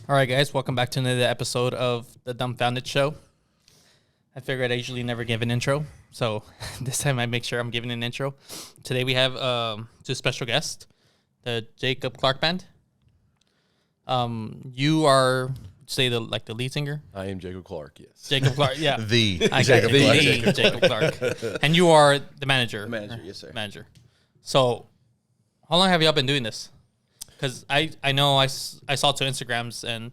All right, guys, welcome back to another episode of the Dumbfounded Show. I figured I usually never give an intro, so this time I make sure I'm giving an intro. Today we have two special guests, the JacobClarkBand. You are, say, the lead singer? I am Jacob Clark, yes. Jacob Clark, yeah. Jacob Clark. And you are the manager. The manager, yes, sir. Manager. So, how long have y'all been doing this? Because I know I saw two Instagrams, and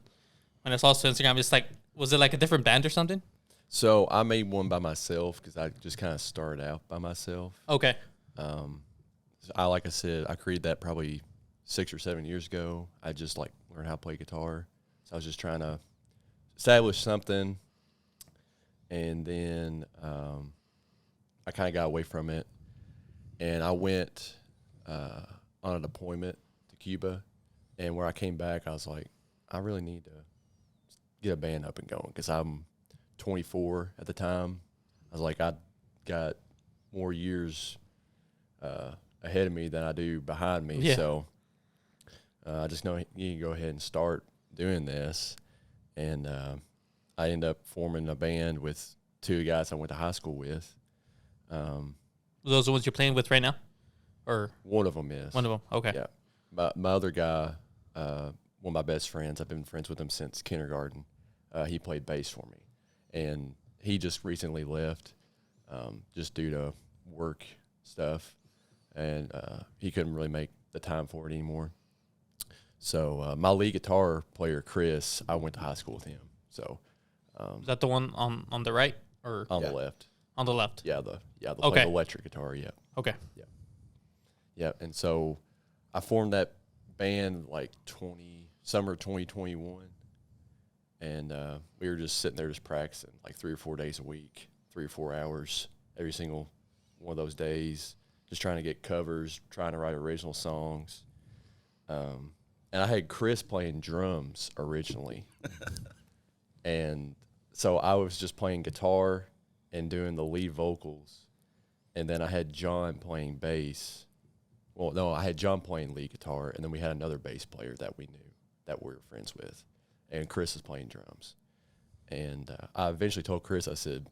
when I saw two Instagrams, it's like, was it like a different band or something? So I made one by myself because I just kind of started out by myself. Okay. Like I said, I created that probably 6 or 7 years ago. I just learned how to play guitar. So I was just trying to establish something, and then I kind of got away from it, and I went on a deployment to Cuba, and where I came back, I was like, I really need to get a band up and going because I'm 24 at the time. I was like, I got more years ahead of me than I do behind me. Yeah. So I just know you can go ahead and start doing this. And I ended up forming a band with two guys I went to high school with. Those are the ones you're playing with right now? Or One of them is. one of them? Okay. Yeah. My other guy, one of my best friends, I've been friends with him since kindergarten. He played bass for me. And he just recently left just due to work stuff. And he couldn't really make the time for it anymore. So my lead guitar player, Chris, I went to high school with him. So Is that the one on the right or on the left. on the left? Yeah, the Okay. electric guitar, yeah. Okay. Yeah, and so I formed that band summer 2021, and we were just sitting there just practicing 3 or 4 days a week, 3 or 4 hours every single one of those days, just trying to get covers, trying to write original songs. And I had Chris playing drums originally, and so I was just playing guitar and doing the lead vocals, and then I had John playing bass. Well, no, I had John playing lead guitar, and then we had another bass player that we knew that we were friends with, and Chris was playing drums. And I eventually told Chris, I said,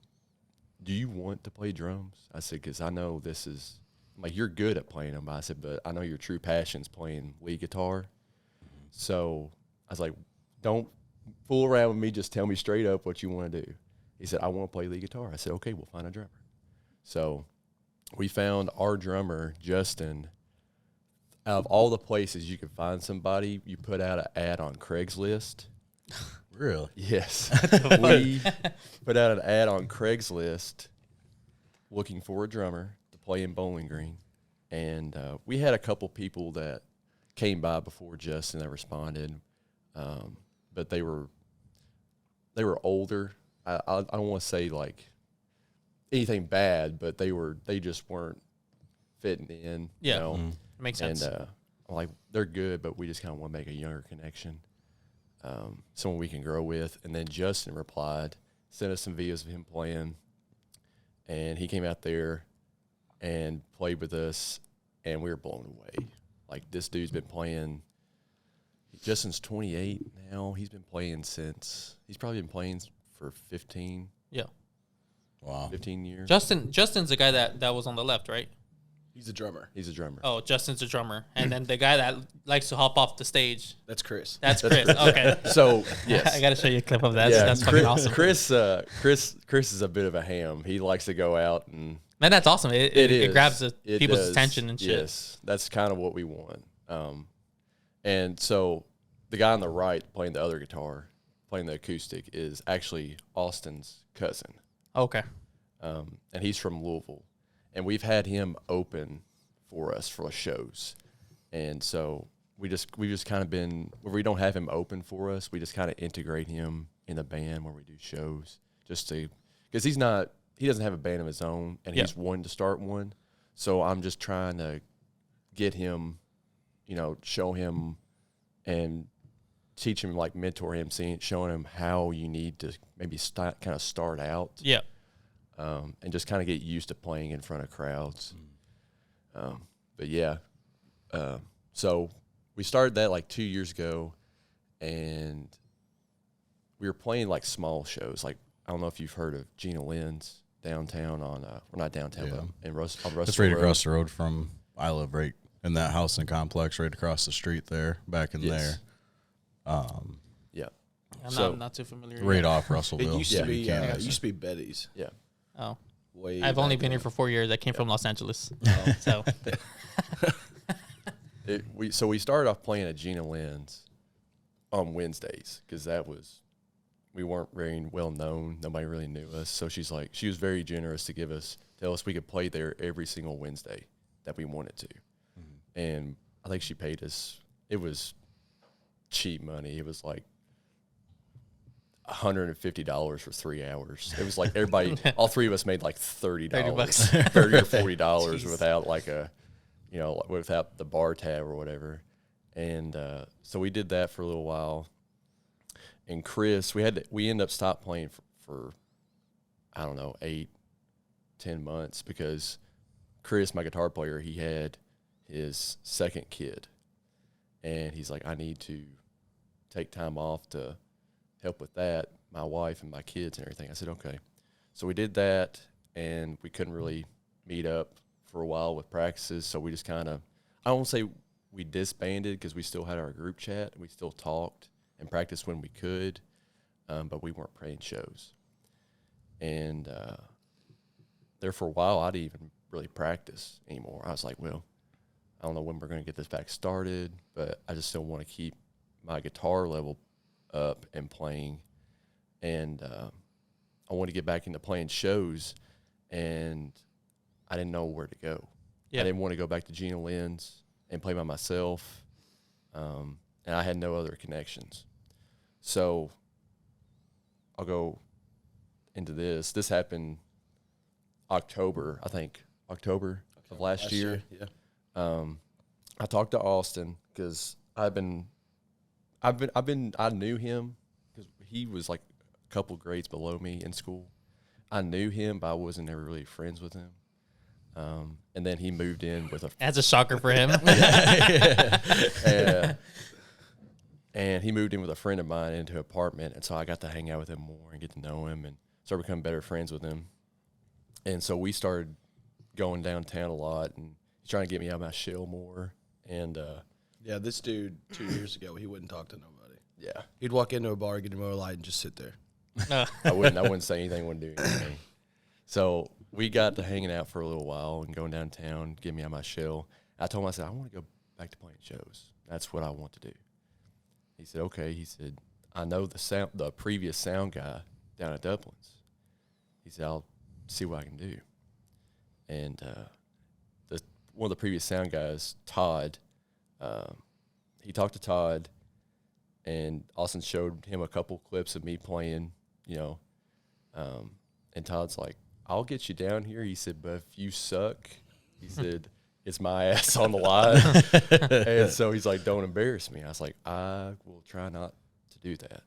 do you want to play drums? I said, because I know this is, you're good at playing them. I said, but I know your true passion is playing lead guitar. Mm-hmm. So I was like, don't fool around with me. Just tell me straight up what you want to do. He said, I want to play lead guitar. I said, okay, we'll find a drummer. So we found our drummer, Justin. Out of all the places you could find somebody, you put out an ad on Craigslist. Really? Yes. We put out an ad on Craigslist looking for a drummer to play in Bowling Green. And we had a couple people that came by before Justin that responded, but they were older. I don't want to say anything bad, but they just weren't fitting in. Yeah. You know? Mm-hmm. Makes sense. And they're good, but we just kind of want to make a younger connection, someone we can grow with. And then Justin replied, sent us some videos of him playing, and he came out there and played with us, and we were blown away. This dude's been playing. Justin's 28 now. He's probably been playing for 15. Yeah. Wow. 15 years. Justin's the guy that was on the left, right? He's a drummer. He's a drummer. Oh, Justin's a drummer. And then the guy that likes to hop off the stage. That's Chris. That's Chris. Okay. So, yes. I got to show you a clip of that. Yeah, That's fucking awesome. Chris is a bit of a ham. He likes to go out and. Man, that's awesome. It grabs people's attention and shit. Yes, that's kind of what we want. And so the guy on the right playing the other guitar, playing the acoustic, is actually Austin's cousin. Okay. And he's from Louisville. And we've had him open for us for shows. And so we've just kind of been, where we don't have him open for us, we just kind of integrate him in the band when we do shows, just to, because he doesn't have a band of his own, and he's wanting to start one. So I'm just trying to get him, show him and teach him, mentor him, showing him how you need to maybe start out. Yeah. And just kind of get used to playing in front of crowds. But yeah, so we started that 2 years ago, and we were playing like small shows. Like, I don't know if you've heard of Gina Lynn's downtown on, well, not downtown, Yeah. but on Russell It's right Road. across the road from, I live right in that housing complex right across the street there, back in Yes. there. Yeah. I'm not too familiar. Right yet. off Russellville. It used to be. You can't It miss used to be Betty's. Yeah. Oh, Way I've only back been here then. for 4 years. I came from Los Angeles, so So we started off playing at Gina Lynn's on Wednesdays because we weren't very well known. Nobody really knew us. So she was very generous to tell us we could play there every single Wednesday that we wanted to. Mm-hmm. And I think she paid us, it was cheap money. It was like $150 for 3 hours. It was like everybody, all three of us made like $30, $30. $30 or $40 without like without the bar tab or whatever. And so we did that for a little while. And Chris, we ended up stopped playing for I don't know, 8-10 months because Chris, my guitar player, he had his second kid. And he's like, I need to take time off to help with that, my wife and my kids and everything. I said, okay. So we did that, and we couldn't really meet up for a while with practices. So we just kind of, I won't say we disbanded because we still had our group chat. We still talked and practiced when we could, but we weren't playing shows. And there for a while, I didn't even really practice anymore. I was like, well, I don't know when we're going to get this back started, but I just still want to keep my guitar level up and playing. And I want to get back into playing shows, and I didn't know where to go. Yeah. I didn't want to go back to Gina Lynn's and play by myself, and I had no other connections. So I'll go into this. This happened October of last year. Yeah. I talked to Austin because I knew him because he was like a couple grades below me in school. I knew him, but I wasn't ever really friends with him. And then he moved in with that's a shocker for him. and he moved in with a friend of mine into an apartment, and so I got to hang out with him more and get to know him and start becoming better friends with him. And so we started going downtown a lot, and he's trying to get me out of my shell more. And Yeah, this dude 2 years ago, he wouldn't talk to nobody. yeah, He'd walk into a bar, get a Miller Lite, and just sit there. I wouldn't say anything, wouldn't do anything. So we got to hanging out for a little while and going downtown, getting me out of my shell. I told him, I said, I want to go back to playing shows. That's what I want to do. He said, okay. He said, I know the previous sound guy down at Dublin's. He said, I'll see what I can do. And one of the previous sound guys, Todd, he talked to Todd, and Austin showed him a couple clips of me playing, and Todd's like, I'll get you down here. He said, but if you suck, he said, it's my ass on the line. And so he's like, don't embarrass me. I was like, I will try not to do that.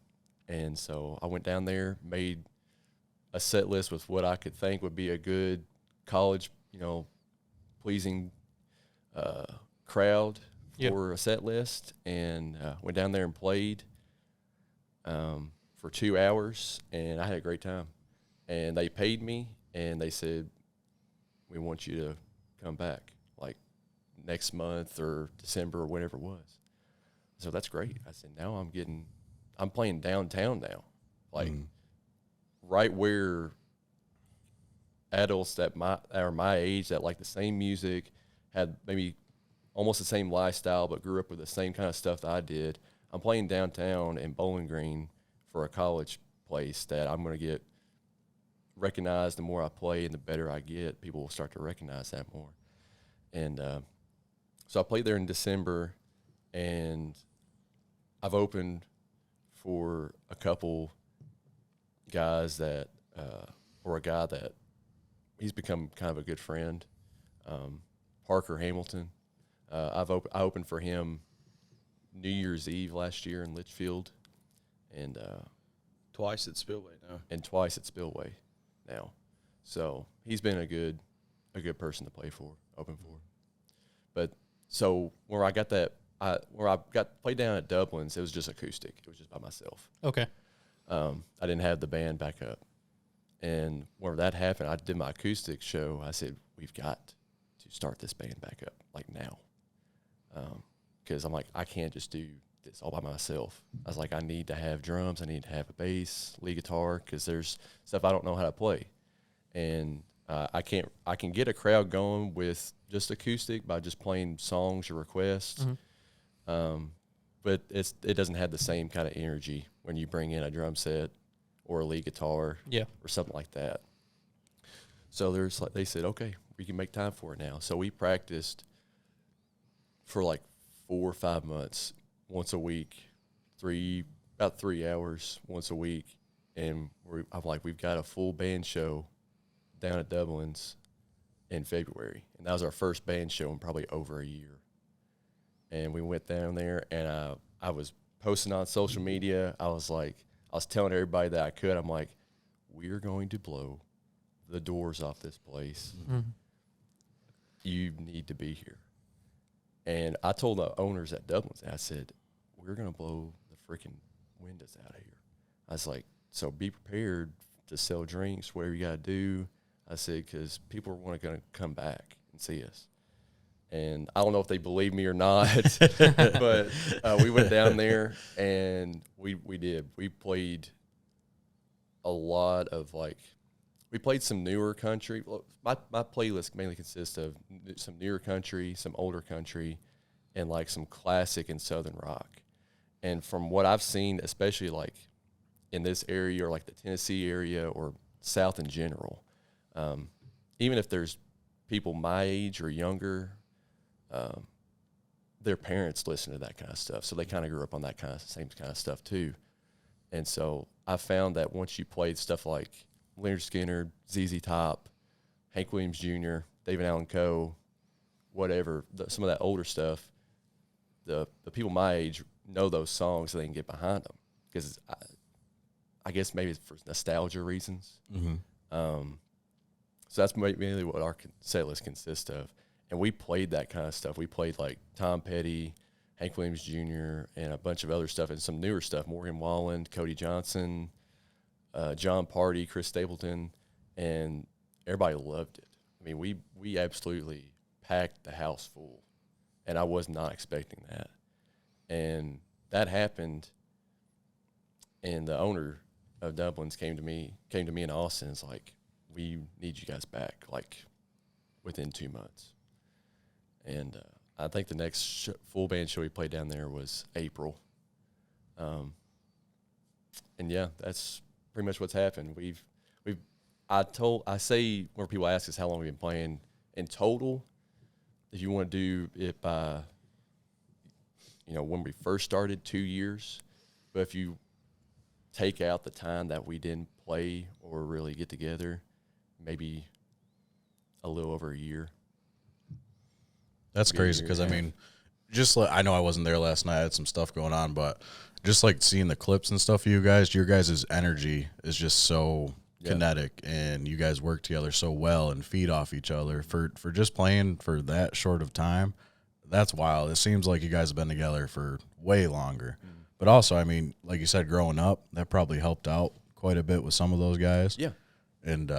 And so I went down there, made a set list with what I could think would be a good college, pleasing crowd for a set list, and went down there and played for 2 hours, and I had a great time. And they paid me, and they said, we want you to come back like next month or December or whatever it was. So that's great. I said, now I'm playing downtown now, like right where adults that are my age that like the same music, had maybe almost the same lifestyle, but grew up with the same kind of stuff that I did. I'm playing downtown in Bowling Green for a college place that I'm going to get recognized. The more I play and the better I get, people will start to recognize that more. And so I played there in December, and I've opened for a couple guys that, or a guy that he's become kind of a good friend, Parker Hamilton. I opened for him New Year's Eve last year in Litchfield, and Twice at Spillway now. and twice at Spillway now. So he's been a good person to play for, open for. But so where I got played down at Dublin's, it was just acoustic. It was just by myself. Okay. I didn't have the band back up. And whenever that happened, I did my acoustic show. I said, we've got to start this band back up, like now. Because I'm like, I can't just do this all by myself. I was like, I need to have drums. I need to have a bass, lead guitar, because there's stuff I don't know how to play. And I can get a crowd going with just acoustic by just playing songs or requests. But it doesn't have the same kind of energy when you bring in a drum set or a lead guitar or something like that. So they said, okay, we can make time for it now. So we practiced for like 4 or 5 months, once a week, about 3 hours once a week. And I'm like, we've got a full band show down at Dublin's in February. And that was our first band show in probably over a year. And we went down there, and I was posting on social media. I was telling everybody that I could. I'm like, we're going to blow the doors off this place. You need to be here. And I told the owners at Dublin's, I said, we're going to blow the freaking windows out of here. I was like, so be prepared to sell drinks, whatever you got to do. I said, because people are going to come back and see us. And I don't know if they believe me or not, but we went down there, and we did. We played a lot of, we played some newer country. My playlist mainly consists of some newer country, some older country, and, some classic and southern rock. And from what I've seen, especially, in this area or, the Tennessee area or South in general, even if there's people my age or younger, their parents listen to that kind of stuff, so they kind of grew up on that same kind of stuff too. And so I found that once you played stuff like Leonard Skinner, ZZ Top, Hank Williams Jr., David Allan Coe, whatever, some of that older stuff, the people my age know those songs, so they can get behind them, because I guess maybe it's for nostalgia reasons. So that's mainly what our set list consists of. And we played that kind of stuff. We played Tom Petty, Hank Williams Jr., and a bunch of other stuff, and some newer stuff, Morgan Wallen, Cody Johnson, John Party, Chris Stapleton, and everybody loved it. I mean, we absolutely packed the house full, and I was not expecting that. And that happened, and the owner of Dublin's came to me in Austin and was like, we need you guys back, within 2 months. And I think the next full band show we played down there was April. And yeah, that's pretty much what's happened. I say when people ask us how long we've been playing, in total, if you want to do it by, when we first started, 2 years. But if you take out the time that we didn't play or really get together, maybe a little over a year. That's crazy, because I mean, I know I wasn't there last night. I had some stuff going on, but just seeing the clips and stuff of your guys' energy is just so kinetic, and you guys work together so well and feed off each other for just playing for that short of time. That's wild. It seems like you guys have been together for way longer. But also, I mean, like you said, growing up, that probably helped out quite a bit with some of those guys. Yeah. And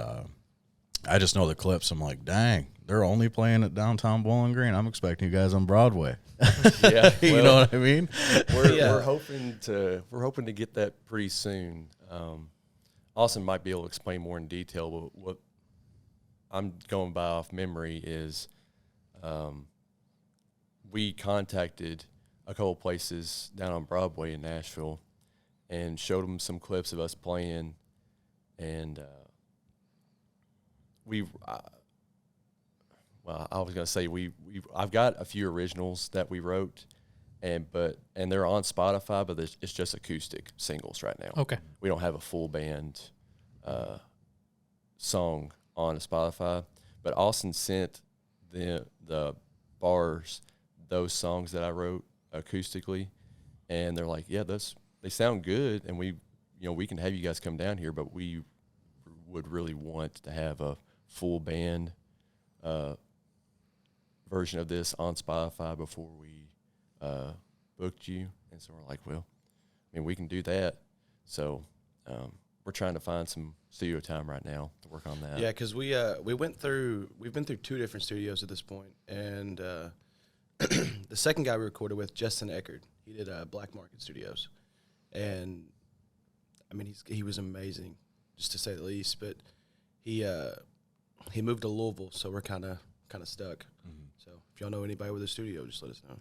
I just know the clips. I'm like, dang, they're only playing at downtown Bowling Green. I'm expecting you guys on Broadway. Yeah, you know what I mean. We're hoping to get that pretty soon. Austin might be able to explain more in detail, but what I'm going by off memory is, we contacted a couple places down on Broadway in Nashville and showed them some clips of us playing, and I was gonna say I've got a few originals that we wrote, and they're on Spotify, but it's just acoustic singles right now. Okay. We don't have a full band song on Spotify, but Austin sent the bars those songs that I wrote acoustically, and they're like, yeah, they sound good, and we can have you guys come down here, but we would really want to have a full band version of this on Spotify before we booked you. And so we're like, well, I mean, we can do that. So we're trying to find some studio time right now to work on that. Yeah, because we've been through 2 different studios at this point, and the second guy we recorded with, Justin Eckert, he did Black Market Studios, and I mean he was amazing, just to say the least. But he moved to Louisville, so we're kind of stuck. Mm-hmm. So if y'all know anybody with a studio, just let us know.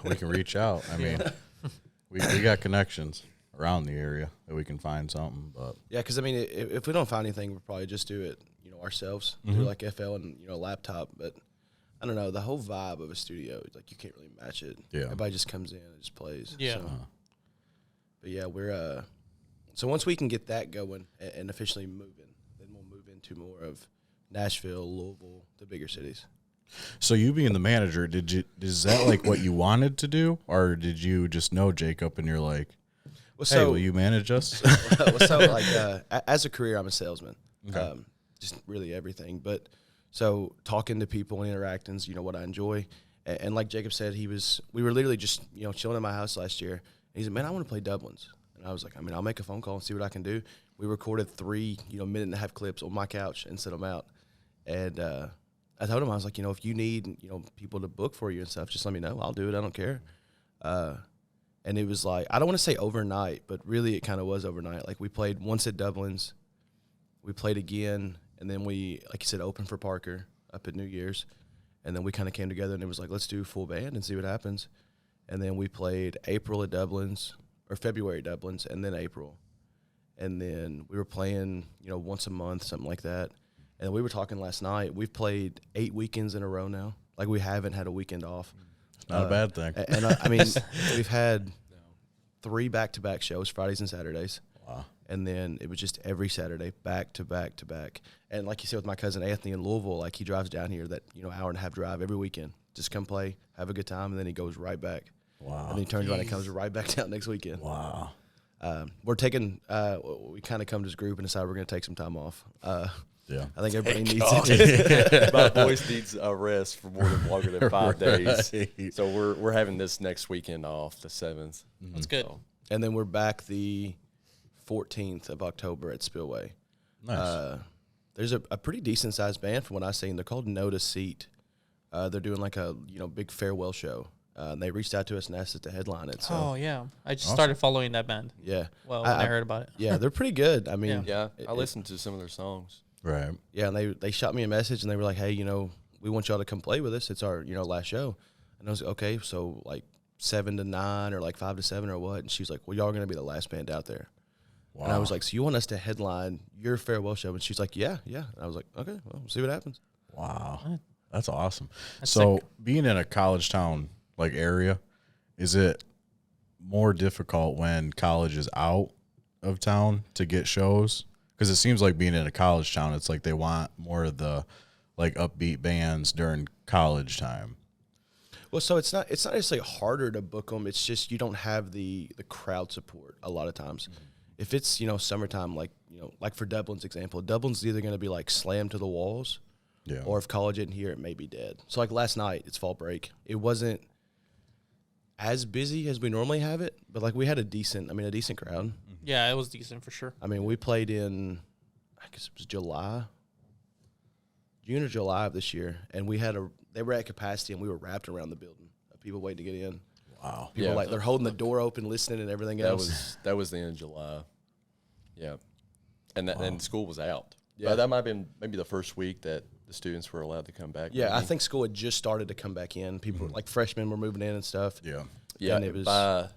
We can reach out. I mean, we got connections around the area that we can find something. But yeah, because I mean, if we don't find anything, we'll probably just do it, ourselves, do like FL and a laptop. But I don't know, the whole vibe of a studio, like you can't really match it. Yeah, everybody just comes in and just plays. Yeah. So. But yeah, we're so once we can get that going and officially moving, then we'll move into more of Nashville, Louisville, the bigger cities. So you being the manager, is that like what you wanted to do, or did you just know Jacob and you're like, hey, will you manage us? As a career, I'm a salesman, Okay. Just really everything. But so talking to people and interacting's, what I enjoy. And like Jacob said, we were literally just, chilling in my house last year. And he said, man, I want to play Dublins. And I was like, I'll make a phone call and see what I can do. We recorded 3, minute and a half clips on my couch and sent them out. And I told him, I was like, if you need, people to book for you and stuff, just let me know. I'll do it. I don't care. And it was like, I don't want to say overnight, but really it kind of was overnight. Like we played once at Dublin's, we played again, and then we, like you said, opened for Parker up at New Year's. And then we kind of came together and it was like, let's do full band and see what happens. And then we played April at Dublin's, or February at Dublin's, and then April. And then we were playing, once a month, something like that. And we were talking last night. We've played 8 weekends in a row now. Like we haven't had a weekend off. Not a bad thing. And I mean, we've had 3 back-to-back shows, Fridays and Saturdays. Wow. And then it was just every Saturday, back to back to back. And like you said with my cousin Anthony in Louisville, like he drives down here that hour and a half drive every weekend. Just come play, have a good time, and then he goes right back. Wow. And then he turns around and comes right back down next weekend. Wow. We're taking. We kind of come to this group and decide we're going to take some time off. Yeah. I think everybody needs it. My voice needs a rest for more than longer than 5 days. So we're having this next weekend off, the 7th. That's good. So, And then we're back the 14th of October at Spillway. Nice. There's a pretty decent sized band from what I've seen. They're called Notice Seat. They're doing like a big farewell show. And they reached out to us and asked us to headline it. So Oh yeah, I just started following that band. yeah, Well, when I heard about it. yeah, they're pretty good. I mean, yeah, I listened to some of their songs. Right. yeah, and they shot me a message and they were like, hey, we want y'all to come play with us. It's our last show. And I was like, okay, so like 7 to 9 or like 5 to 7 or what? And she was like, well, y'all are gonna be the last band out there. Wow. And I was like, so you want us to headline your farewell show? And she's like, yeah. And I was like, okay, well, we'll see what happens. Wow. That's awesome. That's So sick. being in a college town like area, is it more difficult when college is out of town to get shows? Because it seems like being in a college town, it's like they want more of the like upbeat bands during college time. Well, so it's not necessarily harder to book them. It's just you don't have the crowd support a lot of times. Mm-hmm. If it's summertime, like like for Dublin's example, Dublin's either going to be like slammed to the walls, Yeah. or if college isn't here, it may be dead. So like last night, it's fall break. It wasn't as busy as we normally have it, but like we had a decent crowd. Yeah, it was decent for sure. I mean, we played in, I guess it was June or July of this year, and they were at capacity, and we were wrapped around the building of people waiting to get in. Wow. People Yeah. they're holding the door open, listening, and everything else. That was the end of July. Yeah, and school was out. Yeah. Yeah, that might have been maybe the first week that the students were allowed to come back. Yeah, I maybe. think school had just started to come back in. People like freshmen were moving in and stuff. Yeah. Yeah, and it was by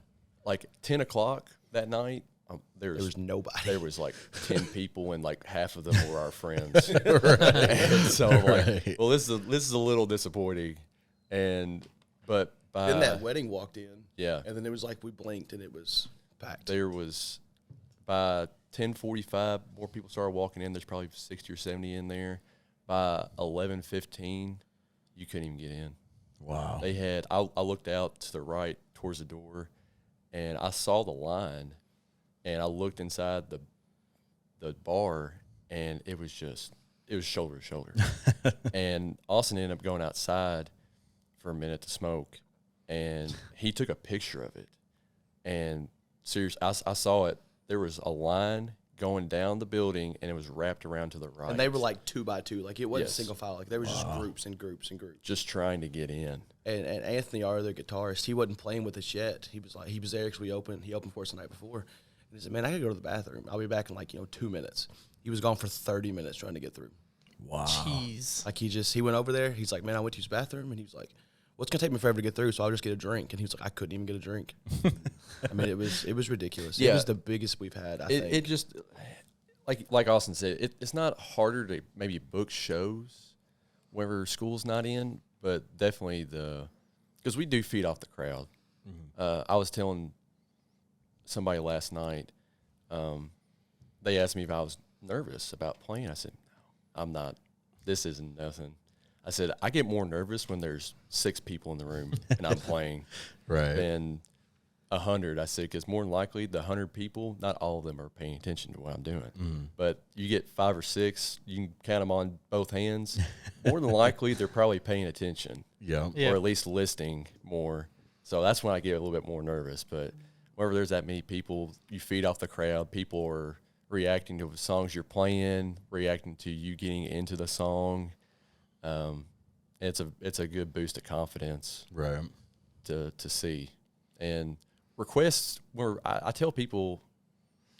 like 10 o'clock that night. There was nobody. There was like 10 people, and like half of them were our friends. And so like, well, this is a little disappointing, but by Then that wedding walked in. Yeah. And then it was like we blinked and it was packed. there was by 10:45 more people started walking in. There's probably 60 or 70 in there. By 11:15, you couldn't even get in. Wow. They had I looked out to the right towards the door, and I saw the line, and I looked inside the bar, and it was shoulder to shoulder. And Austin ended up going outside for a minute to smoke, and he took a picture of it. And seriously, I saw it there was a line going down the building, and it was wrapped around to the right. And they were like 2 by 2. Like, it wasn't Yes. single file. Like, there was just groups and groups and groups. Just trying to get in. And Anthony, our other guitarist, he wasn't playing with us yet. He was there because he opened for us the night before. And he said, man, I got to go to the bathroom. I'll be back in 2 minutes. He was gone for 30 minutes trying to get through. Wow. Jeez. Like, he went over there. He's like, man, I went to his bathroom. And he was like, well, it's going to take me forever to get through, so I'll just get a drink. And he was like, I couldn't even get a drink. I mean, it was ridiculous. Yeah. It was the biggest we've had, I think. It just, like Austin said, it's not harder to maybe book shows whenever school's not in, but definitely because we do feed off the crowd. I was telling somebody last night, they asked me if I was nervous about playing. I said, no, I'm not. This isn't nothing. I said, I get more nervous when there's 6 people in the room and I'm playing Right. than 100. I said, because more than likely the 100 people, not all of them are paying attention to what I'm doing. But you get 5 or 6, you can count them on both hands. More than likely, they're probably paying attention. Yeah. Yeah. Or at least listening more. So that's when I get a little bit more nervous. But whenever there's that many people, you feed off the crowd. People are reacting to the songs you're playing, reacting to you getting into the song. It's a good boost of confidence Right. to see. And requests, where I tell people,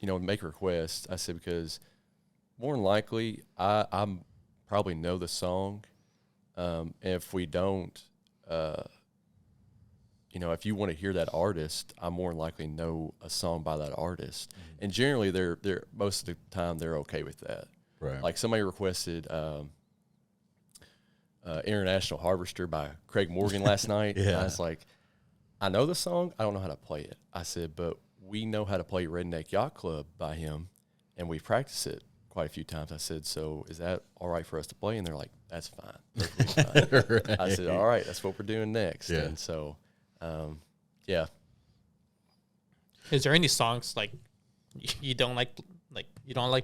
make requests. I said, because more than likely I'm probably know the song. And if we don't, if you want to hear that artist, I more than likely know a song by that artist. And generally they're most of the time they're okay with that. Right. Like somebody requested International Harvester by Craig Morgan last night. Yeah. And I was like, I know the song, I don't know how to play it. I said, but we know how to play Redneck Yacht Club by him, and we practice it quite a few times. I said, so is that all right for us to play? And they're like, that's fine. Perfectly fine. Right. I said, all right, that's what we're doing next. Yeah. And so, yeah. Is there any songs like you don't like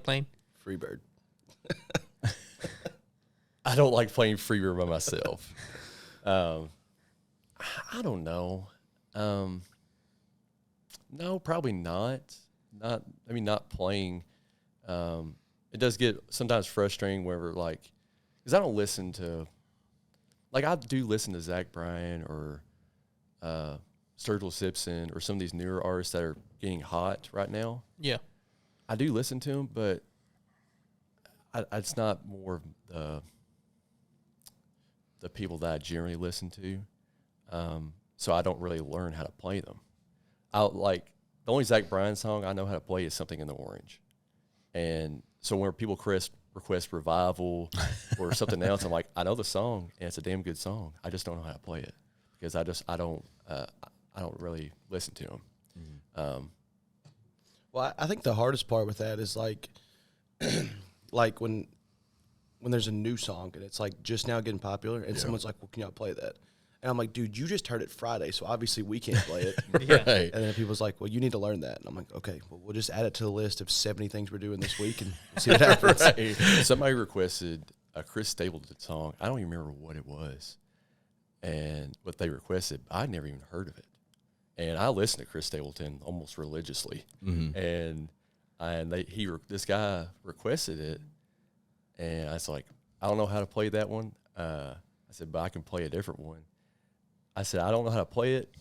playing? Freebird. I don't like playing Freebird by myself. I don't know. No, probably not. Not playing. It does get sometimes frustrating whenever, because I don't listen to, I do listen to Zach Bryan or Sturgill Simpson or some of these newer artists that are getting hot right now. Yeah. I do listen to them, but it's not more of the people that I generally listen to. So I don't really learn how to play them. The only Zach Bryan song I know how to play is Something in the Orange. And so when people request Revival or something else, I'm like, I know the song and it's a damn good song. I just don't know how to play it because I don't really listen to them. Well, I think the hardest part with that is when there's a new song and it's just now getting popular and someone's like, well, can y'all play that? And I'm like, dude, you just heard it Friday, so obviously we can't play it. Yeah. Right. And then people's like, well, you need to learn that. And I'm like, okay, well, we'll just add it to the list of 70 things we're doing this week and see what happens. Right. Somebody requested a Chris Stapleton song. I don't even remember what it was and what they requested. I'd never even heard of it. And I listen to Chris Stapleton almost religiously. And this guy requested it, and I was like, I don't know how to play that one. I said, but I can play a different one. I said, I don't know how to play it.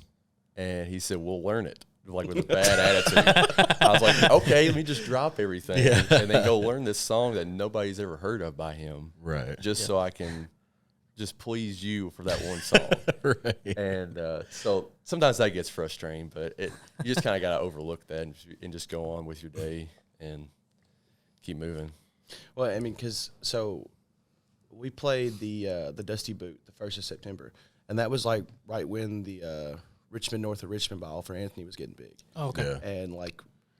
And he said, we'll learn it, with a bad attitude. I was like, okay, let me just drop everything and then go learn this song that nobody's ever heard of by him. Right. Just so I can just please you for that one song. Right. And so sometimes that gets frustrating, but you just kind of got to overlook that and just go on with your day and keep moving. Well, I mean, so we played the Dusty Boot the 1st of September, and that was right when the Richmond North of Richmond by Alfred Anthony was getting big. Oh, okay. Yeah. And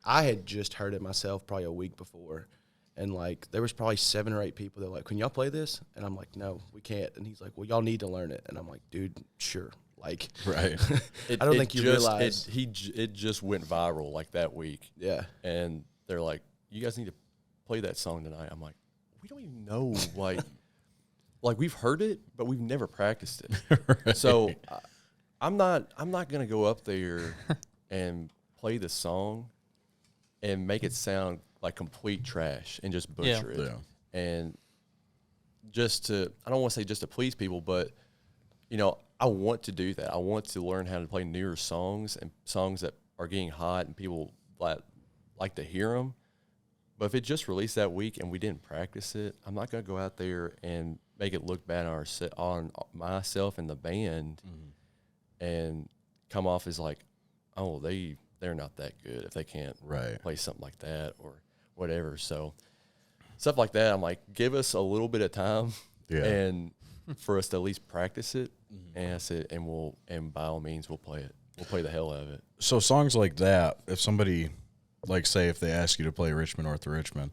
I had just heard it myself probably a week before, and there was probably 7 or 8 people that were like, can y'all play this? And I'm like, no, we can't. And he's like, well, y'all need to learn it. And I'm like, dude, sure. Right. I don't think you realize. It just went viral that week. Yeah. And they're like, you guys need to play that song tonight. I'm like, we don't even know, we've heard it, but we've never practiced it. Right. So I'm not going to go up there and play the song and make it sound like complete trash and just butcher it. Yeah. And I don't want to say just to please people, but, you know, I want to do that. I want to learn how to play newer songs and songs that are getting hot and people like to hear them. But if it just released that week and we didn't practice it, I'm not going to go out there and make it look bad on myself and the band and come off as like, oh, they're not that good if they can't play something like that or whatever. So stuff like that, I'm like, give us a little bit of time and for us to at least practice it. And I said, and by all means, we'll play it. We'll play the hell out of it. So songs like that, if somebody, like, say, if they ask you to play Richmond, North of Richmond,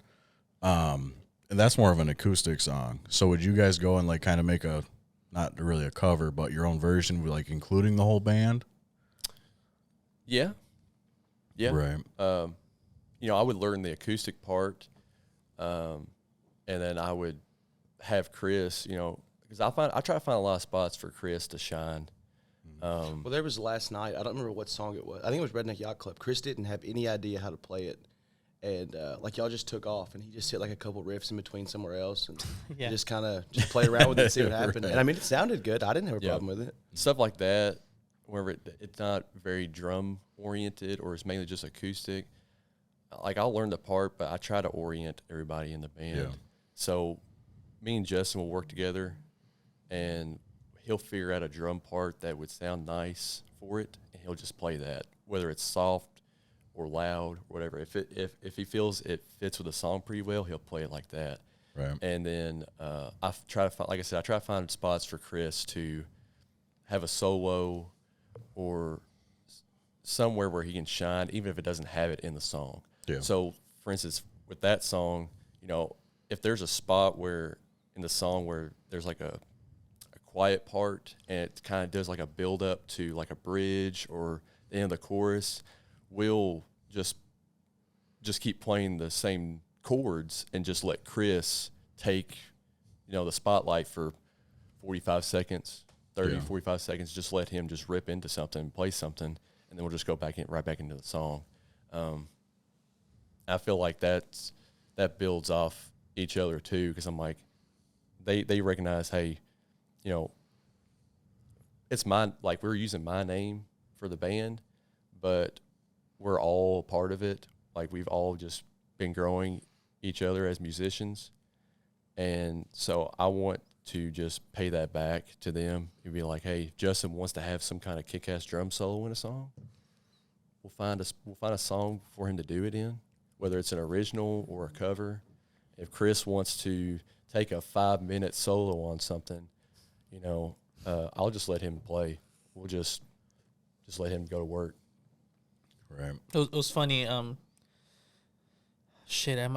and that's more of an acoustic song. So would you guys go and, like, kind of make not really a cover, but your own version, like, including the whole band? Yeah. Yeah. Right. You know, I would learn the acoustic part, and then I would have Chris, you know, because I try to find a lot of spots for Chris to shine. Well, there was last night. I don't remember what song it was. I think it was Redneck Yacht Club. Chris didn't have any idea how to play it, and like y'all just took off, and he just hit like a couple riffs in between somewhere else, and just kind of just played around with it and see what happened. And I mean, it sounded good. I didn't have a problem with it. Stuff like that, where it's not very drum oriented or it's mainly just acoustic. Like I'll learn the part, but I try to orient everybody in the band. Yeah. So me and Justin will work together, and he'll figure out a drum part that would sound nice for it, and he'll just play that, whether it's soft or loud or whatever. If he feels it fits with the song pretty well, he'll play it like that. Right. And then I try to find spots for Chris to have a solo or somewhere where he can shine, even if it doesn't have it in the song. Yeah. So, for instance, with that song, you know, if there's a spot where in the song where there's like a quiet part and it kind of does like a build up to like a bridge or the end of the chorus, we'll just keep playing the same chords and just let Chris take, you know, the spotlight for 45 seconds, 45 seconds. Just let him just rip into something, play something, and then we'll just go right back into the song. I feel like that builds off each other too, because I'm like, they recognize, hey, you know, it's like we're using my name for the band, but we're all a part of it. Like we've all just been growing each other as musicians. And so I want to just pay that back to them and be like, hey, if Justin wants to have some kind of kick-ass drum solo in a song, we'll find a song for him to do it in, whether it's an original or a cover. If Chris wants to take a 5-minute solo on something, you know, I'll just let him play. We'll just let him go to work. Right. It was funny. I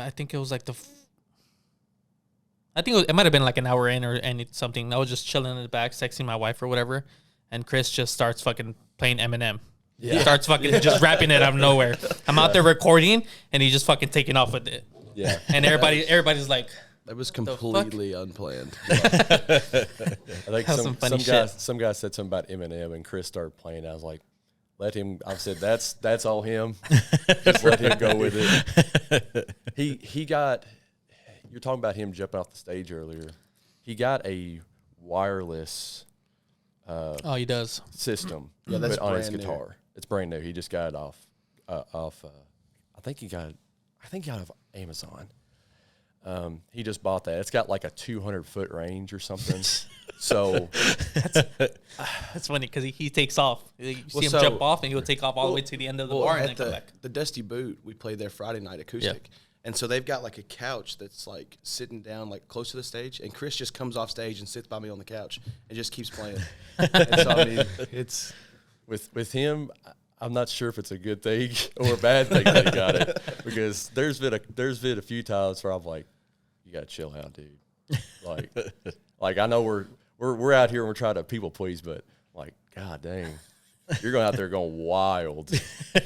think it was like it might have been like an hour in or something. I was just chilling in the back, texting my wife or whatever, and Chris just starts fucking playing Eminem. Yeah. He starts fucking just rapping it out of nowhere. I'm out there recording, and he's just fucking taking off with it. Yeah. And everybody's like, that was completely unplanned. I think some guy said something about Eminem, and Chris started playing. I was like, let him. I said that's all him. Just let him go with it. He got. You're talking about him jumping off the stage earlier. He got a wireless. He does system. Yeah, that's on his brand guitar. New. It's brand new. He just got it off. I think he got it off Amazon. He just bought that. It's got like a 200-foot range or something. So that's funny because he takes off. You see him jump off, and he'll take off all the way to the end of the bar and then come back. The Dusty Boot, we played there Friday night acoustic. Yeah. And so they've got like a couch that's like sitting down like close to the stage, and Chris just comes off stage and sits by me on the couch and just keeps playing. And so I mean, it's with him. I'm not sure if it's a good thing or a bad thing that he got it, because there's been a few times where I'm like, you gotta chill out, dude. Like I know we're out here and we're trying to people please, but like, god dang, you're going out there going wild.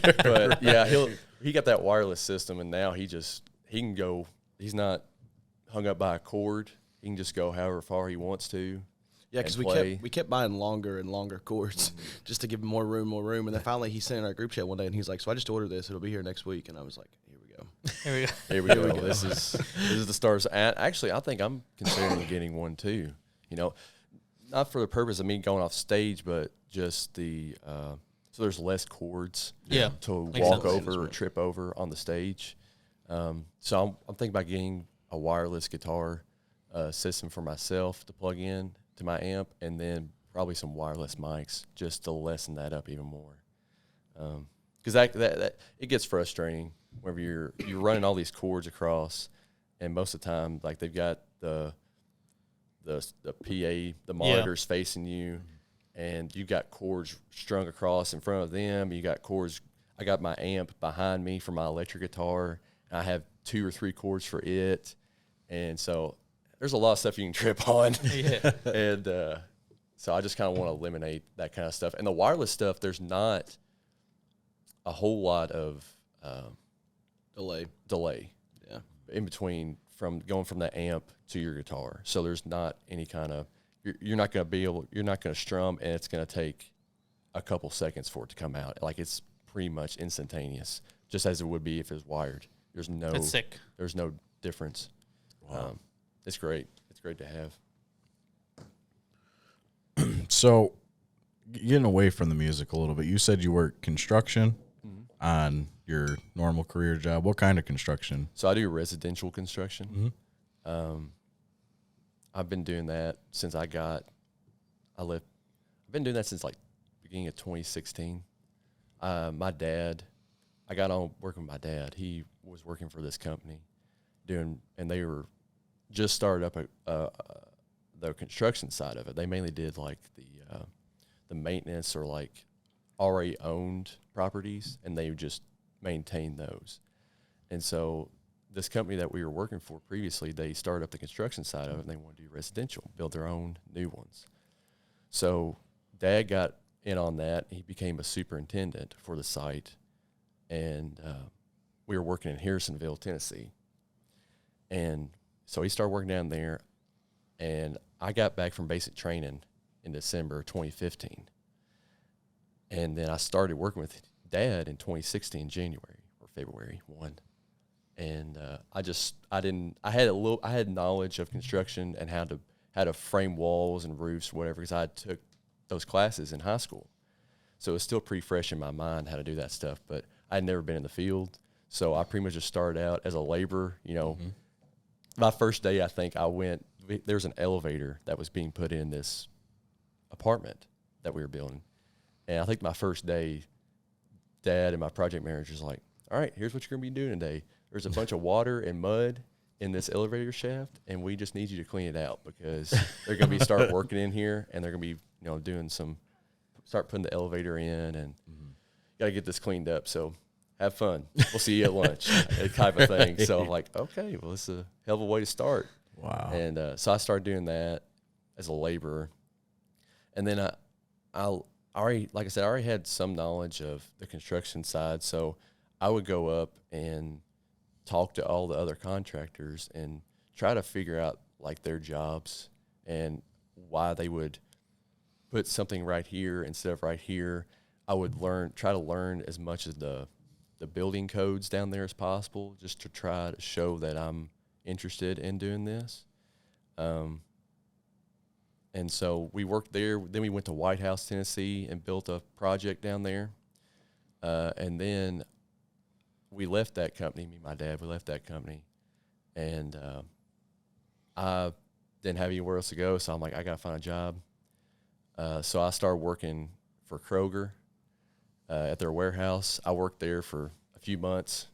But yeah, he got that wireless system, and now he can go. He's not hung up by a cord. He can just go however far he wants to. Yeah, because we kept buying longer and longer cords just to give him more room. And then finally he sent in our group chat one day, and he's like, so I just ordered this. It'll be here next week. And I was like, here we go. Here we go. Here we go. This is the stars. And actually, I think I'm considering getting one too. You know, not for the purpose of me going off stage, but just the so there's less cords to Makes walk sense. over or trip over on the stage. So I'm thinking about getting a wireless guitar system for myself to plug in to my amp, and then probably some wireless mics just to lessen that up even more. Because that it gets frustrating whenever you're running all these cords across, and most of the time, like they've got the PA, the monitors facing you, and you've got cords strung across in front of them. You got cords. I got my amp behind me for my electric guitar, and I have 2 or 3 cords for it, and so there's a lot of stuff you can trip on. And so I just kind of want to eliminate that kind of stuff. And the wireless stuff, there's not a whole lot of delay Yeah. in between from going from the amp to your guitar. So there's not any kind of you're not going to strum, and it's going to take a couple seconds for it to come out. Like it's pretty much instantaneous, just as it would be if it was wired. That's sick. There's no difference. Wow. It's great. It's great to have. So, getting away from the music a little bit, you said you work construction on your normal career job. What kind of construction? So I do residential construction. I've been doing that since I've been doing that since like beginning of 2016. My dad, I got on working with my dad. He was working for this company and they were just started up the construction side of it. They mainly did like the maintenance or like already owned properties, and they just maintained those. And so this company that we were working for previously, they started up the construction side of it, and they wanted to do residential, build their own new ones. So Dad got in on that. He became a superintendent for the site, and we were working in Harrisonville, Tennessee. And so he started working down there, and I got back from basic training in December 2015. And then I started working with Dad in 2016, January or February 1. And I had knowledge of construction and how to frame walls and roofs, whatever, because I took those classes in high school. So it was still pretty fresh in my mind how to do that stuff, but I had never been in the field. So I pretty much just started out as a laborer, you know. My first day, I think there's an elevator that was being put in this apartment that we were building. And I think my first day, Dad and my project manager's like, all right, here's what you're going to be doing today. There's a bunch of water and mud in this elevator shaft, and we just need you to clean it out because they're going to start working in here, and they're going to be, start putting the elevator in, and got to get this cleaned up. So have fun. We'll see you at lunch, that type of thing. So I'm like, okay, well, this is a hell of a way to start. Wow. And so I started doing that as a laborer. And then I already had some knowledge of the construction side. So I would go up and talk to all the other contractors and try to figure out like their jobs and why they would put something right here instead of right here. I would try to learn as much as the building codes down there as possible, just to try to show that I'm interested in doing this. And so we worked there. Then we went to White House, Tennessee, and built a project down there. And then we left that company, me and my dad, we left that company. And I didn't have anywhere else to go, so I'm like, I got to find a job. So I started working for Kroger at their warehouse. I worked there for a few months,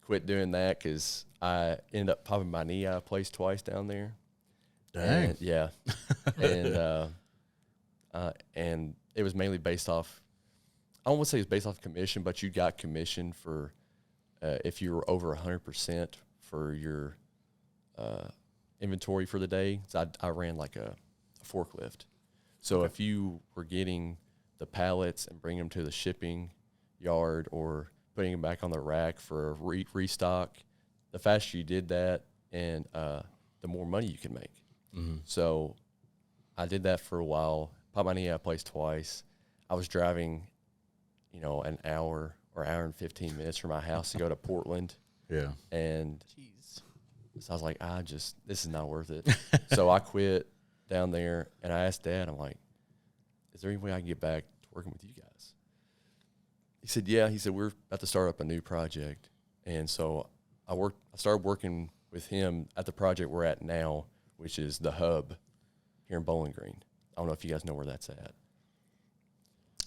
quit doing that because I ended up popping my knee out of place twice down there. Dang. And, yeah. And it was mainly based off, I don't want to say it was based off commission, but you got commission for if you were over 100% for your inventory for the day. So I ran like a forklift. So if you were getting the pallets and bringing them to the shipping yard or putting them back on the rack for a restock, the faster you did that, and the more money you can make. So I did that for a while, popped my knee out of place twice. I was driving, an hour or hour and 15 minutes from my house to go to Portland Yeah. And Jeez. so I was like, this is not worth it. So I quit down there, and I asked Dad, I'm like, is there any way I can get back to working with you guys? He said, yeah. He said, we're about to start up a new project. And so I started working with him at the project we're at now, which is the Hub here in Bowling Green. I don't know if you guys know where that's at.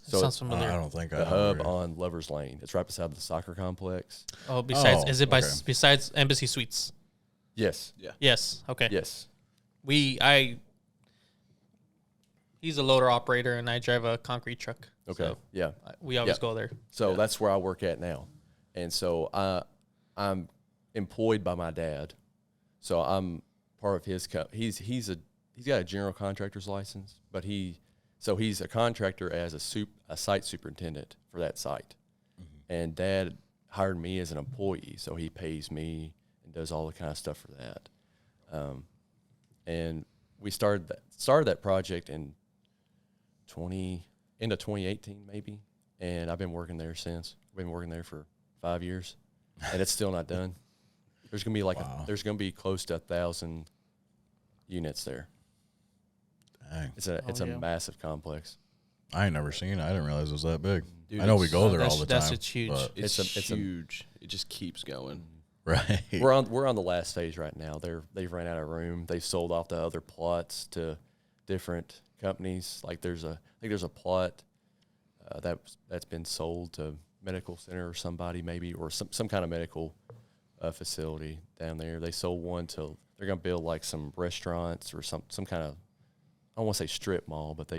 So Sounds familiar. I don't think the I Hub know. on Lovers Lane. It's right beside the soccer complex. Oh, besides, Oh, is it okay. besides Embassy Suites? Yes. Yeah. Yes. Okay. Yes. He's a loader operator, and I drive a concrete truck. Okay. So Yeah. we always Yeah. go there. So that's where I work at now. And so I'm employed by my dad. So I'm part of his he's got a general contractor's license, but he's a contractor as a site superintendent for that site. Mm-hmm. And Dad hired me as an employee, so he pays me and does all the kind of stuff for that. And we started that project in end of 2018 maybe, and I've been working there since. I've been working there for 5 years, and it's still not done. There's gonna be there's gonna be close to 1,000 units there. Dang. It's a massive complex. I ain't never seen it. I didn't realize it was that big. Dude, I know we go there that's- all the time. that's huge. but- It's It's a- huge. It just keeps going. right. We're on the last phase right now. They've ran out of room. They've sold off the other plots to different companies. Like I think there's a plot that's been sold to medical center or somebody maybe, or some kind of medical facility down there. They sold one to, they're gonna build like some restaurants or some kind of, I don't want to say strip mall, but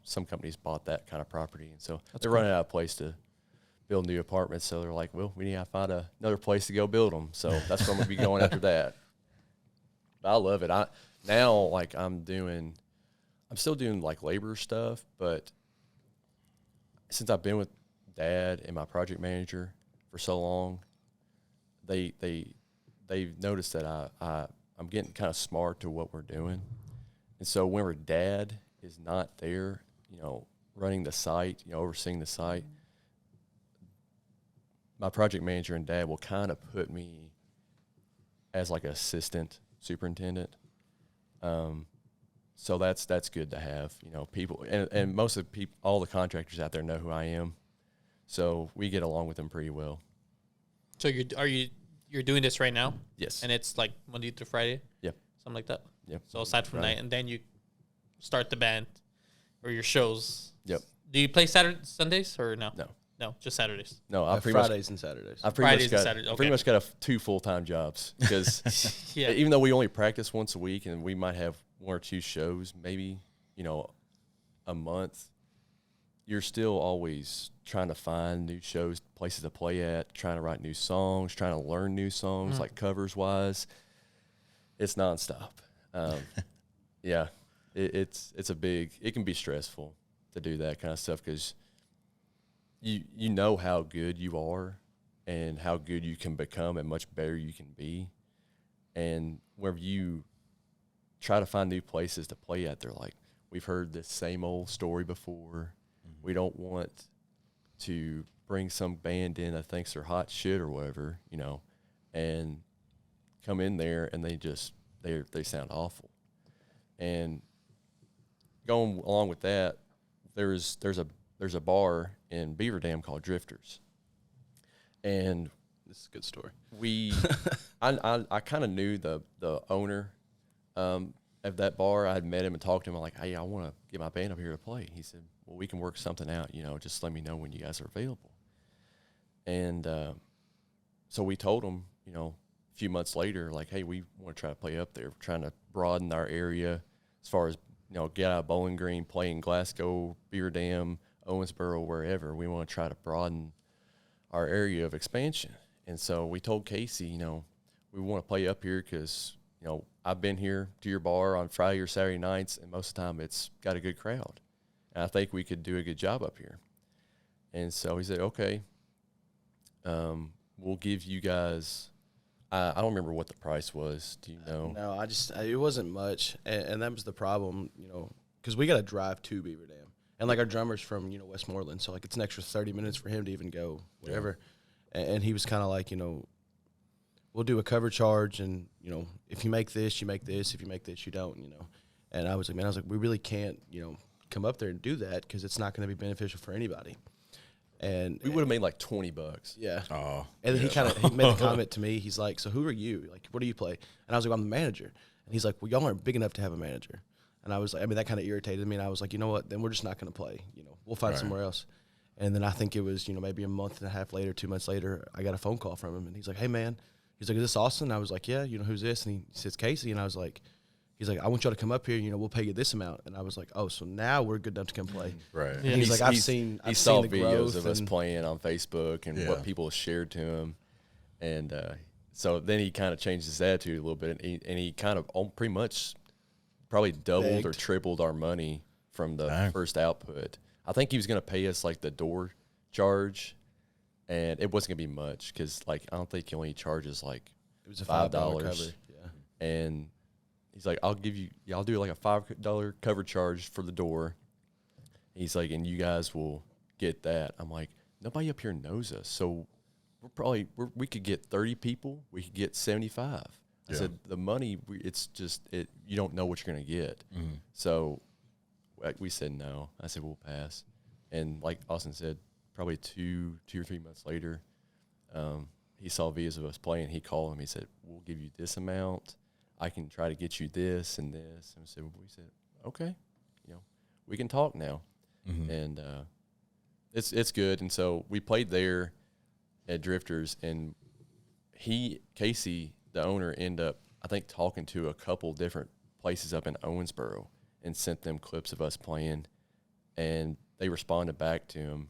some companies bought that kind of property, and so they're running out of place to build new apartments. So they're like, well, we need to find another place to go build them. So that's where I'm gonna be going after that. But I love it. I'm still doing like labor stuff, but since I've been with Dad and my project manager for so long, they've noticed that I'm getting kind of smart to what we're doing. And so whenever Dad is not there, running the site, overseeing the site, my project manager and Dad will kind of put me as like an assistant superintendent. So that's good to have, people, and most of the people, all the contractors out there know who I am. So we get along with them pretty well. So you're doing this right now? Yes. And it's like Monday through Friday? Yep. Something like that? Yep. So aside from Right. that, and then you start the band or your shows. Yep. Do you play Sundays or no? No. No, just Saturdays. No, I pretty Fridays and Saturdays. I pretty Fridays much and got Saturdays, I pretty okay. much got 2 full-time jobs because Yeah. even though we only practice once a week and we might have 1 or 2 shows, maybe, a month, you're still always trying to find new shows, places to play at, trying to write new songs, trying to learn new songs, like covers wise. It's nonstop. Yeah, it can be stressful to do that kind of stuff because you know how good you are and how good you can become and much better you can be. And whenever you try to find new places to play at, they're like, we've heard this same old story before. Mm-hmm. We don't want to bring some band in that thinks they're hot shit or whatever, and come in there and they sound awful. And going along with that, there's a bar in Beaver Dam called Drifters, and This is a good story. I kind of knew the owner of that bar. I had met him and talked to him. I'm like, hey, I want to get my band up here to play. He said, well, we can work something out. Just let me know when you guys are available. And so we told him, a few months later, like, hey, we want to try to play up there. We're trying to broaden our area as far as get out of Bowling Green, play in Glasgow, Beaver Dam, Owensboro, wherever. We want to try to broaden our area of expansion. And so we told Casey, we want to play up here because, I've been here to your bar on Friday or Saturday nights, and most of the time it's got a good crowd. And I think we could do a good job up here. And so he said, okay, we'll give you guys, I don't remember what the price was. Do you know? No, it wasn't much, and that was the problem, because we got to drive to Beaver Dam. And, like, our drummer's from, Westmoreland, so, like, it's an extra 30 minutes for him to even go, whatever. Yeah. And he was kind of like, we'll do a cover charge, and if you make this, you make this. If you make this, you don't. And I was like, man, we really can't come up there and do that because it's not going to be beneficial for anybody. And we would have made like $20. Yeah. Oh. And then he made the comment to me. He's like, so who are you? Like, what do you play? And I was like, I'm the manager. And he's like, well, y'all aren't big enough to have a manager. And I was like, that kind of irritated me. And I was like, you know what? Then we're just not going to play. We'll find somewhere else. And then I think it was, maybe a month and a half later, 2 months later, I got a phone call from him. And he's like, hey, man. He's like, is this Austin? I was like, yeah. Who's this? And he says, Casey. And I was like, he's like, I want y'all to come up here. We'll pay you this amount. And I was like, oh, so now we're good enough to come play. Right. And he's like, I've seen the videos of us and playing on Facebook and what people shared to him. And so then he kind of changed his attitude a little bit. And he kind of pretty much probably doubled or tripled our money from the first output. I think he was going to pay us like the door charge. And it wasn't going to be much because, like, I don't think he only charges like it was a $5. cover. Yeah. And he's like, I'll do like a $5 cover charge for the door. He's like, and you guys will get that. I'm like, nobody up here knows us. So we could get 30 people. We could get 75. I said, the money, it's just, you don't know what you're going to get. Mm-hmm. So we said no. I said, we'll pass. And like Austin said, probably two or 3 months later, he saw videos of us playing. He called him. He said, we'll give you this amount. I can try to get you this and this. And we said, okay, we can talk now. Mm-hmm. And it's good. And so we played there at Drifters, and Casey, the owner, ended up, I think, talking to a couple different places up in Owensboro and sent them clips of us playing. And they responded back to him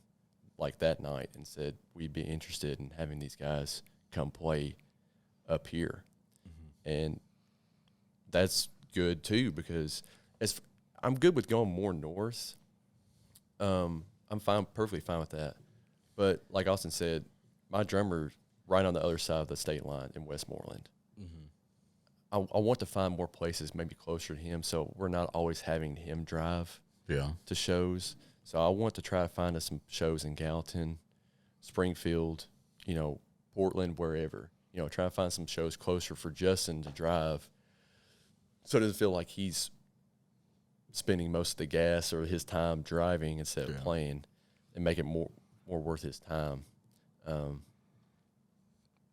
like that night and said, we'd be interested in having these guys come play up here. Mm-hmm. And that's good too, because I'm good with going more north. I'm perfectly fine with that. But like Austin said, my drummer's right on the other side of the state line in Westmoreland. Mm-hmm. I want to find more places maybe closer to him, so we're not always having him drive to shows. So I want to try to find us some shows in Gallatin, Springfield, Portland, wherever. Try to find some shows closer for Justin to drive, so it doesn't feel like he's spending most of the gas or his time driving instead of playing, and make it more worth his time.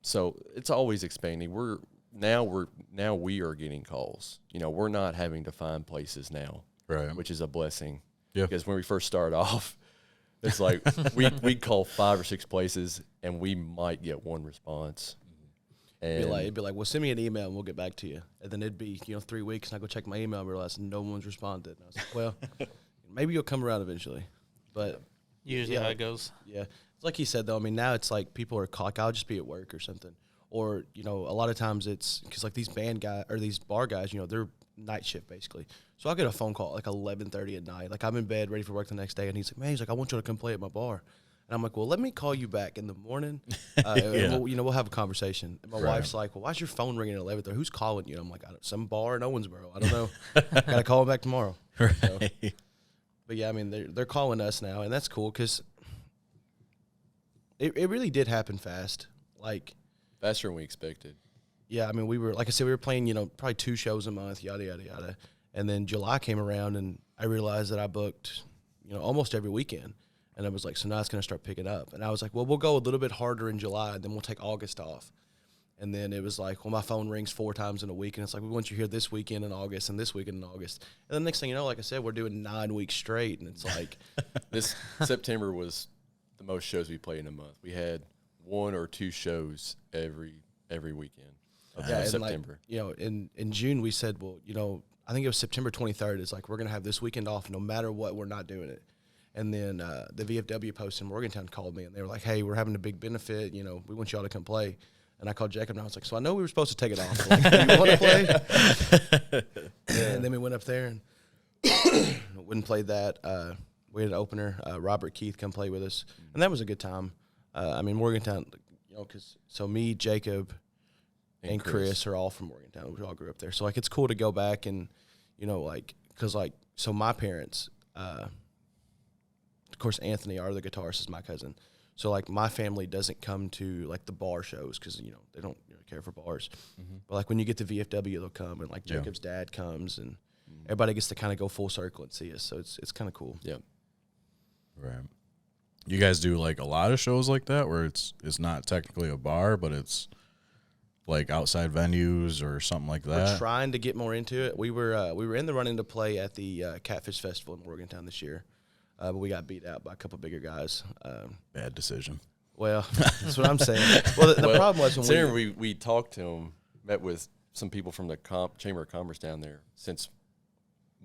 So it's always expanding. We are getting calls. We're not having to find places now, right? Which is a blessing. Yeah. Because when we first started off, it's like we'd call 5 or 6 places and we might get one response. And it'd be like, well, send me an email and we'll get back to you. And then it'd be 3 weeks, and I go check my email and realize no one's responded. And I was like, well, maybe you'll come around eventually. But usually how it goes. Yeah. It's like he said, though. I mean, now it's like people are like, I'll just be at work or something. Or, a lot of times it's because like these band guys or these bar guys, they're night shift basically. So I'll get a phone call at like 11:30 at night. Like I'm in bed ready for work the next day, and he's like, I want you to come play at my bar. And I'm like, well, let me call you back in the morning. And we'll have a conversation. And my wife's like, well, why's your phone ringing at 11:30? Who's calling you? And I'm like, some bar in Owensboro. I don't know. Gotta call him back tomorrow. Right. So, but yeah, I mean, they're calling us now, and that's cool because it really did happen fast. Like faster than we expected. Yeah, I mean, we were playing, probably 2 shows a month, yada, yada, yada. And then July came around, and I realized that I booked, almost every weekend. And I was like, so now it's going to start picking up. And I was like, well, we'll go a little bit harder in July, and then we'll take August off. And then it was like, well, my phone rings 4 times in a week, and it's like, we want you here this weekend in August and this weekend in August. And the next thing you know, like I said, we're doing 9 weeks straight, and it's like. This September was the most shows we played in a month. We had 1 or 2 shows every weekend. Yeah, September. Like, in June we said, well, I think it was September 23rd. It's like we're gonna have this weekend off, no matter what. We're not doing it. And then the VFW post in Morgantown called me, and they were like, hey, we're having a big benefit. We want y'all to come play. And I called Jacob, and I was like, so I know we were supposed to take it off. Like, do you want to play? And then we went up there and went and played that. We had an opener, Robert Keith, come play with us, and that was a good time. I mean, Morgantown, so me, Jacob, and Chris are all from Morgantown. We all grew up there. So, like, it's cool to go back and, so my parents, of course, Anthony, our other guitarist, is my cousin. So like my family doesn't come to like the bar shows because they don't care for bars. But like when you get to VFW, they'll come, and like Jacob's dad comes, and everybody gets to kind of go full circle and see us. So it's kind of cool. Yeah. Right. You guys do like a lot of shows like that where it's not technically a bar, but it's like outside venues or something like that. We're trying to get more into it. We were in the running to play at the Catfish Festival in Morgantown this year, but we got beat out by a couple bigger guys. Bad decision. Well, that's what I'm saying. Well, the problem was when we talked to them, met with some people from the Chamber of Commerce down there since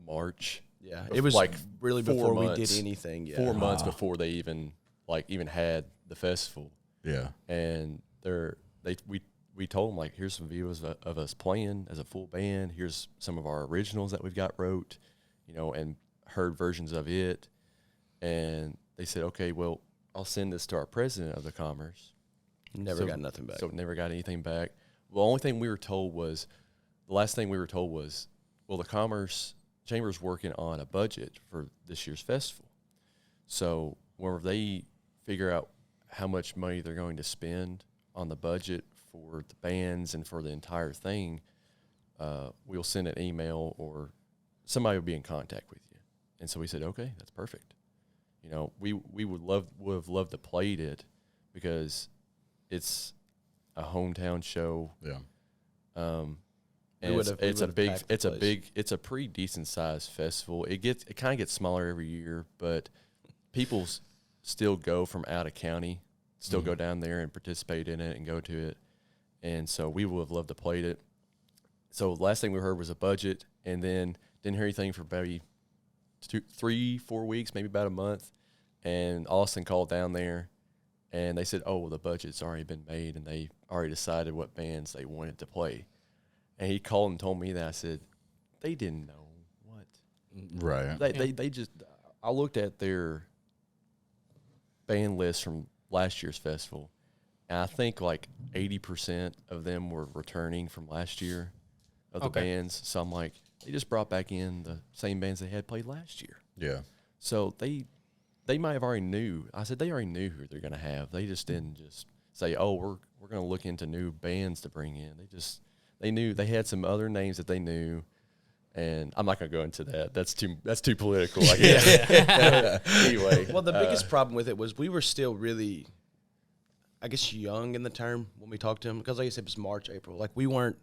March. Yeah, it was like really before we did anything. Yeah. 4 months before they even had the festival. Yeah, and we told them, like, here's some videos of us playing as a full band. Here's some of our originals that we've got wrote, and heard versions of it. And they said, okay, well, I'll send this to our president of the Commerce. Never got nothing back. So never got anything back. The only thing we were told was, well, the Chamber's working on a budget for this year's festival. So whenever they figure out how much money they're going to spend on the budget for the bands and for the entire thing, we'll send an email or somebody will be in contact with you. And so we said, okay, that's perfect. We would have loved to played it because it's a hometown show. Yeah. And it's a pretty decent sized festival. It kind of gets smaller every year, but people still go from out of county, go down there and participate in it and go to it. And so we would have loved to played it. So the last thing we heard was a budget, and then didn't hear anything for maybe 3-4 weeks, maybe about a month. And Austin called down there, and they said, oh, well, the budget's already been made, and they already decided what bands they wanted to play. And he called and told me that. I said, they didn't know what. Right. They just, I looked at their band list from last year's festival, and I think like 80% of them were returning from last year of the bands. So I'm like, they just brought back in the same bands they had played last year. Yeah. So they might have already knew. I said they already knew who they're going to have. They just didn't just say, oh, we're going to look into new bands to bring in. They knew they had some other names that they knew. And I'm not going to go into that. That's too political, I guess. Anyway. Well, the biggest problem with it was we were still really, I guess, young in the term when we talked to him. Because like I said, it was March, April. Like we weren't,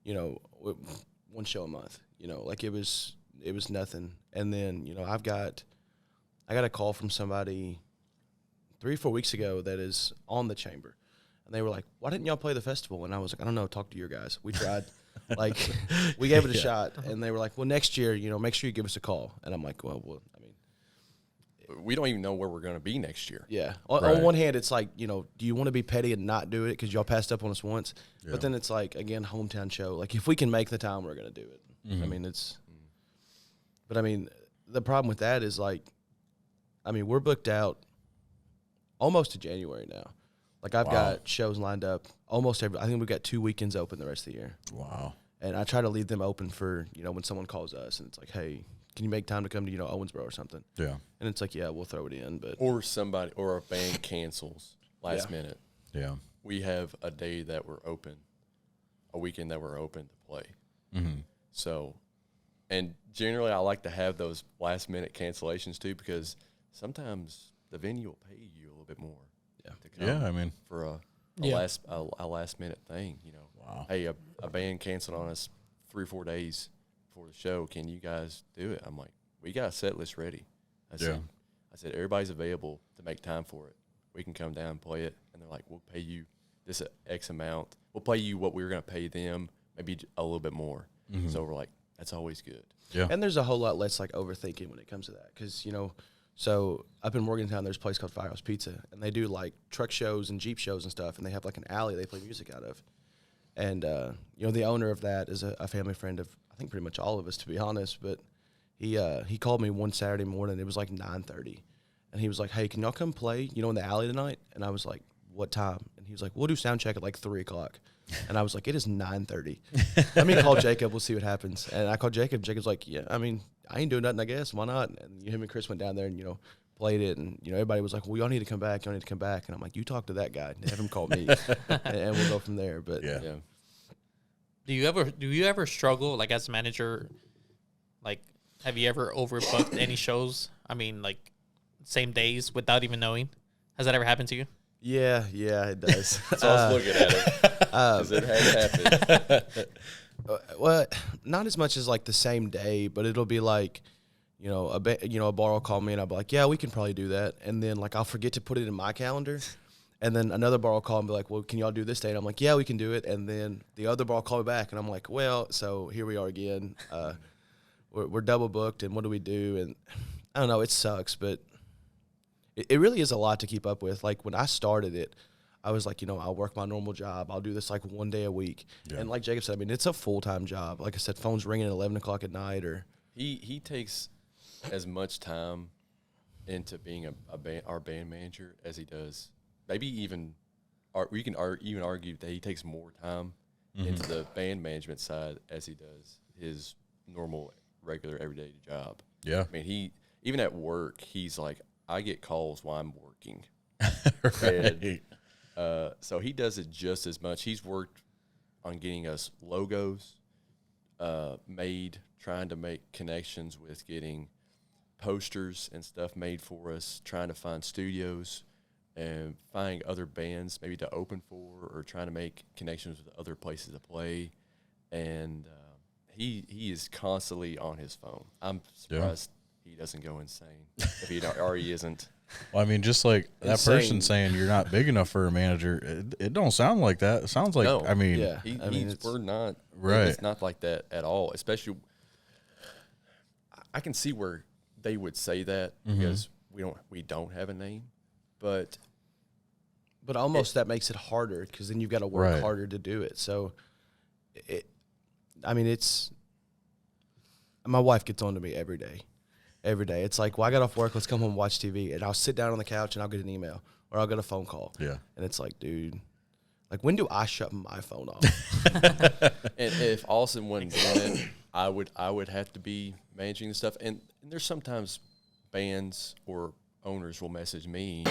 one show a month. Like it was nothing. And then, I got a call from somebody 3 or 4 weeks ago that is on the Chamber. And they were like, why didn't y'all play the festival? And I was like, I don't know, talk to your guys. We tried. Like, we gave it a shot. And they were like, well, next year, make sure you give us a call. And I'm like, well, I mean. We don't even know where we're going to be next year. Yeah. On one hand, it's like, do you want to be petty and not do it because y'all passed up on us once? Yeah. But then it's like, again, hometown show. Like, if we can make the time, we're going to do it. I mean, but I mean, the problem with that is like, we're booked out almost to January now. Like, I've got shows lined up almost I think we've got 2 weekends open the rest of the year. Wow. And I try to leave them open for, when someone calls us and it's like, hey, can you make time to come to, Owensboro or something? Yeah. And it's like, yeah, we'll throw it in. But or a band cancels last minute. Yeah. We have a day that we're open, a weekend that we're open to play. Mm-hmm. So, and generally I like to have those last minute cancellations too, because sometimes the venue will pay you a little bit more. For a last minute thing, Wow. Hey, a band canceled on us 3 or 4 days before the show. Can you guys do it? I'm like, we got a set list ready. I said, everybody's available to make time for it. We can come down and play it. And they're like, we'll pay you this X amount. We'll pay you what we were going to pay them, maybe a little bit more. Mm-hmm. So we're like, that's always good. Yeah. And there's a whole lot less like overthinking when it comes to that. Because, so up in Morgantown, there's a place called Firehouse Pizza, and they do like truck shows and Jeep shows and stuff, and they have like an alley they play music out of. And, the owner of that is a family friend of, I think, pretty much all of us, to be honest. But he called me one Saturday morning. It was like 9:30. And he was like, hey, can y'all come play, in the alley tonight? And I was like, what time? And he was like, we'll do sound check at like 3 o'clock. And I was like, it is 9:30. Let me call Jacob. We'll see what happens. And I called Jacob. Jacob's like, yeah, I ain't doing nothing, I guess. Why not? And him and Chris went down there and, played it, and everybody was like, "Well, y'all need to come back. Y'all need to come back." And I'm like, "You talk to that guy. Have him call me, and we'll go from there." But Yeah. Do you ever struggle like as a manager? Like, have you ever overbooked any shows? I mean, like same days without even knowing. Has that ever happened to you? yeah, it does. So I was looking at it because it has happened. Well, not as much as like the same day, but it'll be like, a bar will call me and I'll be like, yeah, we can probably do that, and then like I'll forget to put it in my calendar, and then another bar will call and be like, well, can y'all do this date? I'm like, yeah, we can do it, and then the other bar will call me back, and I'm like, well, so here we are again. We're double booked, and what do we do? And I don't know, it sucks, but it really is a lot to keep up with. Like when I started it, I was like, I'll work my normal job. I'll do this like one day a week. Yeah. And like Jacob said, I mean, it's a full-time job. Like I said, phone's ringing at 11 o'clock at night. Or He takes as much time into being our band manager as he does. Maybe even we can even argue that he takes more time into the band management side as he does his normal, regular, everyday job. Yeah. I mean, even at work, he's like, I get calls while I'm working. Right. And, so he does it just as much. He's worked on getting us logos made, trying to make connections with getting posters and stuff made for us, trying to find studios and finding other bands maybe to open for, or trying to make connections with other places to play. And he is constantly on his phone. I'm surprised he doesn't go insane if he already isn't. Well, I mean, just like that person saying you're not big enough for a manager, it don't sound like that. It sounds like, No. I mean, Yeah. We're not. Right. It's not like that at all. Especially, I can see where they would say that because we don't have a name, but almost that makes it harder because then you've got to work Right. harder to do it. So, it's my wife gets on to me every day. Every day. It's like, well, I got off work, let's come home and watch TV. And I'll sit down on the couch and I'll get an email or I'll get a phone call. Yeah. And it's like, dude, like, when do I shut my phone off? and if Austin wasn't doing it, I would have to be managing the stuff. And there's sometimes bands or owners will message me